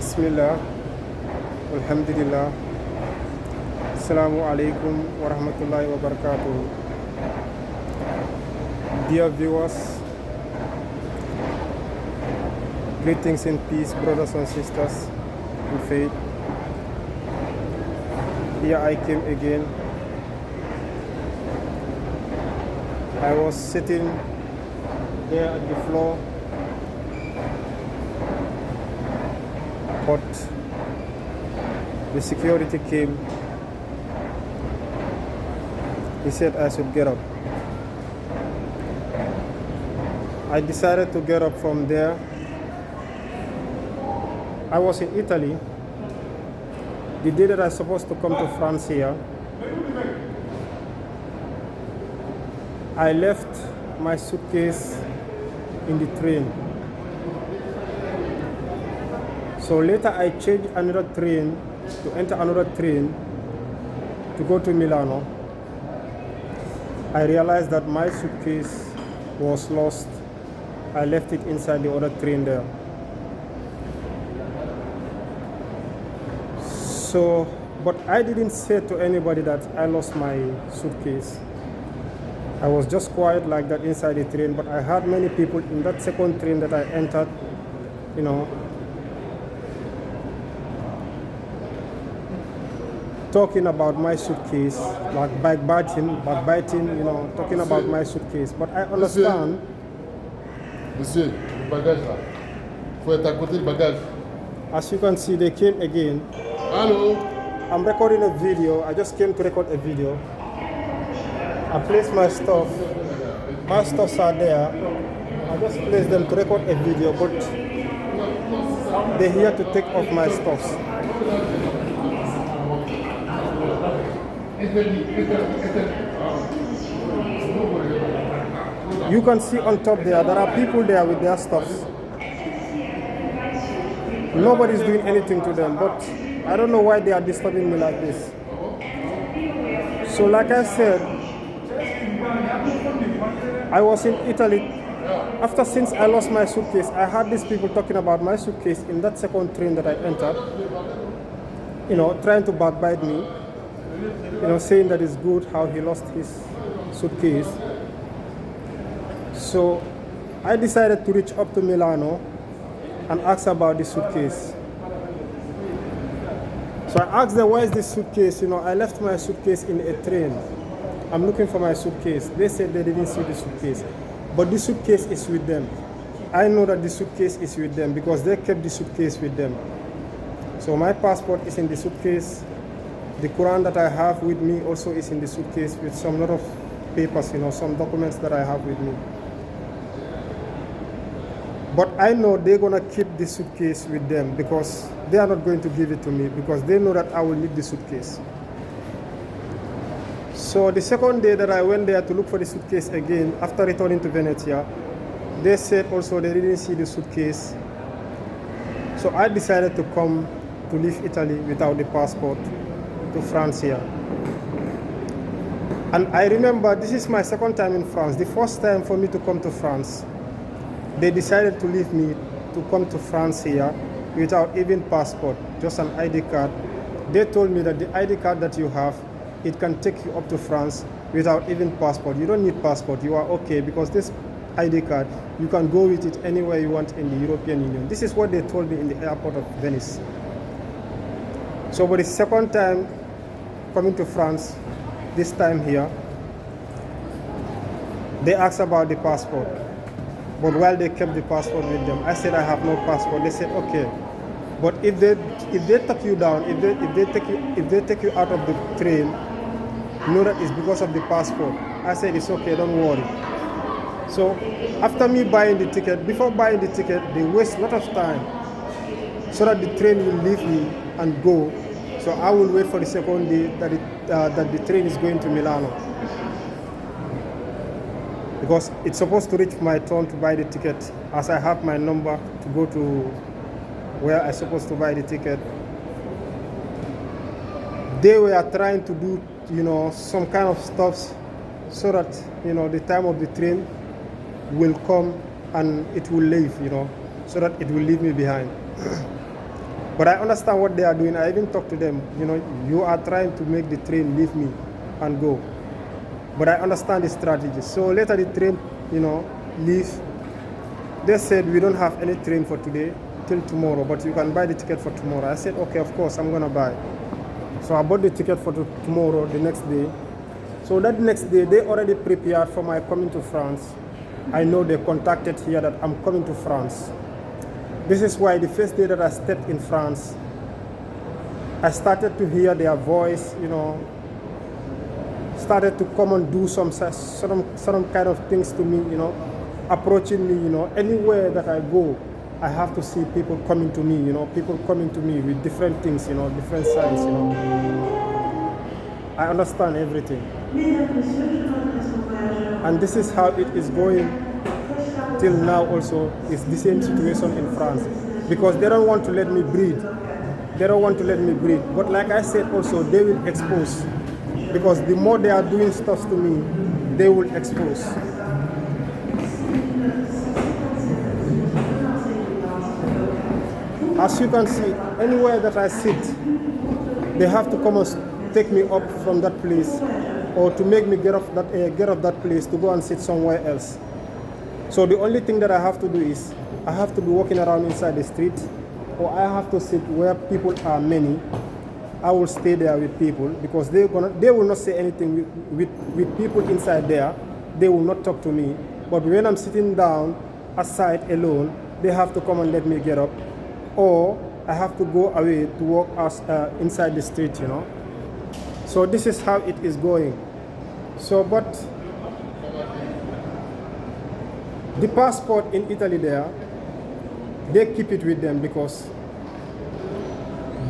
Bismillah, Alhamdulillah, Assalamu alaikum wa rahmatullahi wa barakatuh. Dear viewers, greetings in peace, brothers and sisters in faith. Here I came again. I was sitting there at the floor, but the security came. He said I should get up. I decided to get up from there. I was in Italy. The day that I was supposed to come to France here, I left my suitcase in the train. So later I changed another train to enter another train to go to Milano. I realized that my suitcase was lost. I left it inside the other train there. So, but I didn't say to anybody that I lost my suitcase. I was just quiet like that inside the train, but I heard many people in that second train that I entered, talking about my suitcase, like backbiting, talking about my suitcase. But I understand. Monsieur, le bagage là. Faut être à côté du bagage. As you can see, they came again. Hello. I'm recording a video. I just came to record a video. I placed my stuff. My stuffs are there. I just placed them to record a video, but they're here to take off my stuffs. You can see on top there are people there with their stuffs. Nobody's doing anything to them, but I don't know why they are disturbing me like this. So like I said, I was in Italy. Since I lost my suitcase, I heard these people talking about my suitcase in that second train that I entered, trying to backbite me, saying that it's good how he lost his suitcase. So I decided to reach up to Milano and ask about the suitcase. So I asked them, where is this suitcase? I left my suitcase in a train. I'm looking for my suitcase. They said they didn't see the suitcase. But the suitcase is with them. I know that the suitcase is with them because they kept the suitcase with them. So my passport is in the suitcase. The Quran that I have with me also is in the suitcase with some lot of papers, some documents that I have with me. But I know they're gonna keep the suitcase with them because they are not going to give it to me because they know that I will need the suitcase. So the second day that I went there to look for the suitcase again, after returning to Venezia, they said also they didn't see the suitcase. So I decided to come to leave Italy without the passport to France here. And I remember this is my second time in France. The first time for me to come to France, they decided to leave me to come to France here without even passport, just an ID card. They told me that the ID card that you have, it can take you up to France without even passport. You don't need passport, you are okay because this ID card, you can go with it anywhere you want in the European Union. This is what they told me in the airport of Venice. So for the second time coming to France, this time here, they asked about the passport. But while they kept the passport with them, I said I have no passport. They said okay. But if they take you down, if they take you out of the train, know that it's because of the passport. I said it's okay, don't worry. So after me buying the ticket, before buying the ticket, they waste a lot of time so that the train will leave me and go. So I will wait for the second day that the train is going to Milano. Because it's supposed to reach my turn to buy the ticket as I have my number to go to where I'm supposed to buy the ticket. They were trying to do, some kind of stuff so that, the time of the train will come and it will leave, so that it will leave me behind. But I understand what they are doing. I even talk to them, you are trying to make the train leave me and go. But I understand the strategy. So later the train, leave. They said, we don't have any train for today till tomorrow, but you can buy the ticket for tomorrow. I said, okay, of course, I'm gonna buy. So I bought the ticket for tomorrow, the next day. So that next day, they already prepared for my coming to France. I know they contacted here that I'm coming to France. This is why the first day that I stepped in France, I started to hear their voice, started to come and do some kind of things to me, approaching me, anywhere that I go, I have to see people coming to me, people coming to me with different things, different signs, I understand everything. And this is how it is going till now also. It's the same situation in France. Because they don't want to let me breathe. They don't want to let me breathe. But like I said also, they will expose. Because the more they are doing stuff to me, they will expose. As you can see, anywhere that I sit, they have to come and take me up from that place, or to make me get off that place to go and sit somewhere else. So the only thing that I have to do is, I have to be walking around inside the street, or I have to sit where people are many. I will stay there with people, because they will not say anything with people inside there. They will not talk to me. But when I'm sitting down aside alone, they have to come and let me get up, or I have to go away to walk inside the street, So this is how it is going. So, but the passport in Italy there, they keep it with them because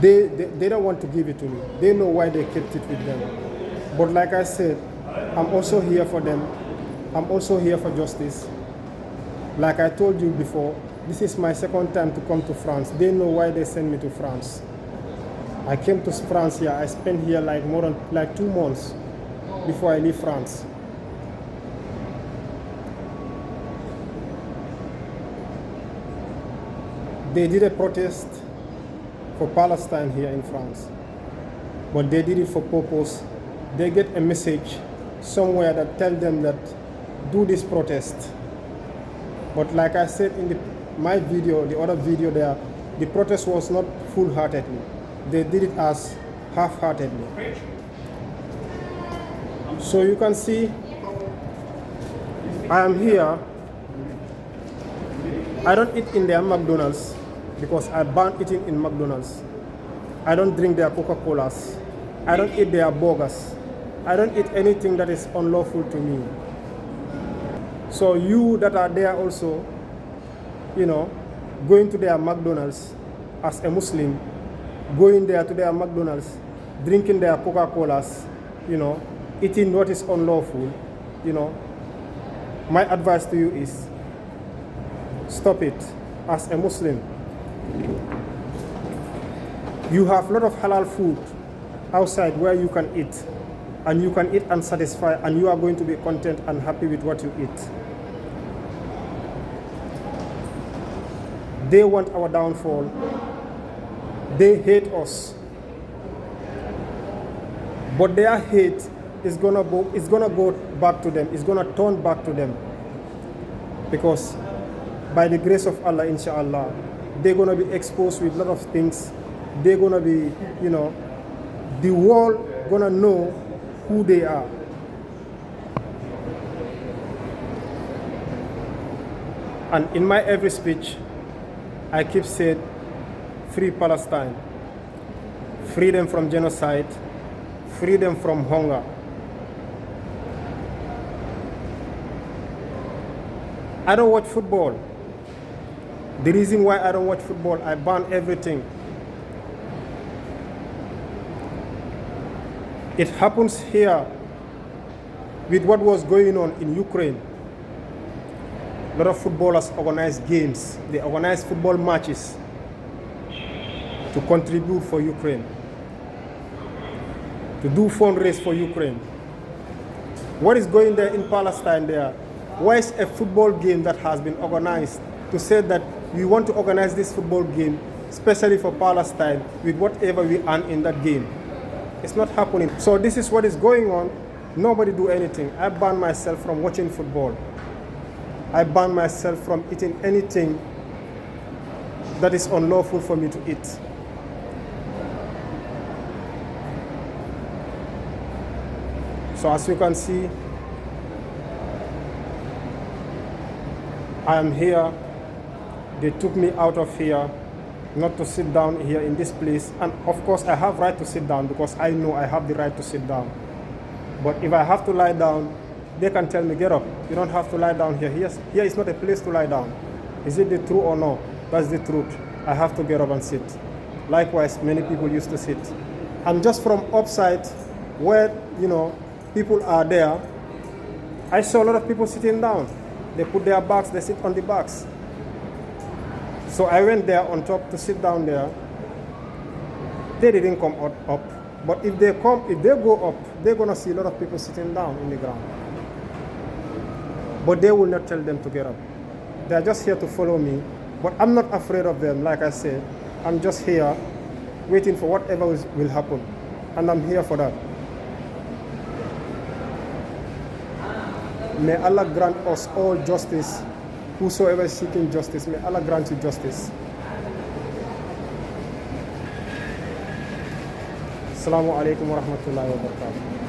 they don't want to give it to me. They know why they kept it with them. But like I said, I'm also here for them. I'm also here for justice. Like I told you before, this is my second time to come to France. They know why they sent me to France. I came to France here. I spent here more than 2 months before I leave France. They did a protest for Palestine here in France, but they did it for purpose. They get a message somewhere that tell them that do this protest. But like I said in my video, the other video there, the protest was not full-heartedly. They did it as half-heartedly. So you can see, I am here. I don't eat in their McDonald's because I ban eating in McDonald's. I don't drink their Coca-Colas. I don't eat their burgers. I don't eat anything that is unlawful to me. So you that are there also, going to their McDonald's as a Muslim, going there to their McDonald's, drinking their Coca-Colas, eating what is unlawful, my advice to you is stop it. As a Muslim, you have a lot of halal food outside where you can eat, and you can eat and satisfy, and you are going to be content and happy with what you eat. They want our downfall. They hate us. But their hate is gonna go back to them. It's gonna turn back to them. Because by the grace of Allah, inshallah, they're gonna be exposed with a lot of things. They're gonna be, the world gonna know who they are. And in my every speech, I keep saying, free Palestine, freedom from genocide, freedom from hunger. I don't watch football. The reason why I don't watch football, I ban everything. It happens here with what was going on in Ukraine. A lot of footballers organize games. They organize football matches to contribute for Ukraine, to do fundraise for Ukraine. What is going there in Palestine there? Why is a football game that has been organized to say that we want to organize this football game especially for Palestine, with whatever we earn in that game. It's not happening. So this is what is going on. Nobody do anything. I ban myself from watching football. I ban myself from eating anything that is unlawful for me to eat. So as you can see, I am here. They took me out of here, not to sit down here in this place. And of course, I have right to sit down because I know I have the right to sit down. But if I have to lie down, they can tell me, get up. You don't have to lie down here. Here is not a place to lie down. Is it the truth or no? That's the truth. I have to get up and sit. Likewise, many people used to sit. And just from upside, where, people are there, I saw a lot of people sitting down. They put their bags, they sit on the bags. So I went there on top to sit down there. They didn't come up. But if they go up, they're gonna see a lot of people sitting down in the ground. But they will not tell them to get up. They're just here to follow me. But I'm not afraid of them, like I said. I'm just here waiting for whatever will happen. And I'm here for that. May Allah grant us all justice. Whosoever is seeking justice, may Allah grant you justice. Assalamu alaikum wa rahmatullahi wa barakatuh.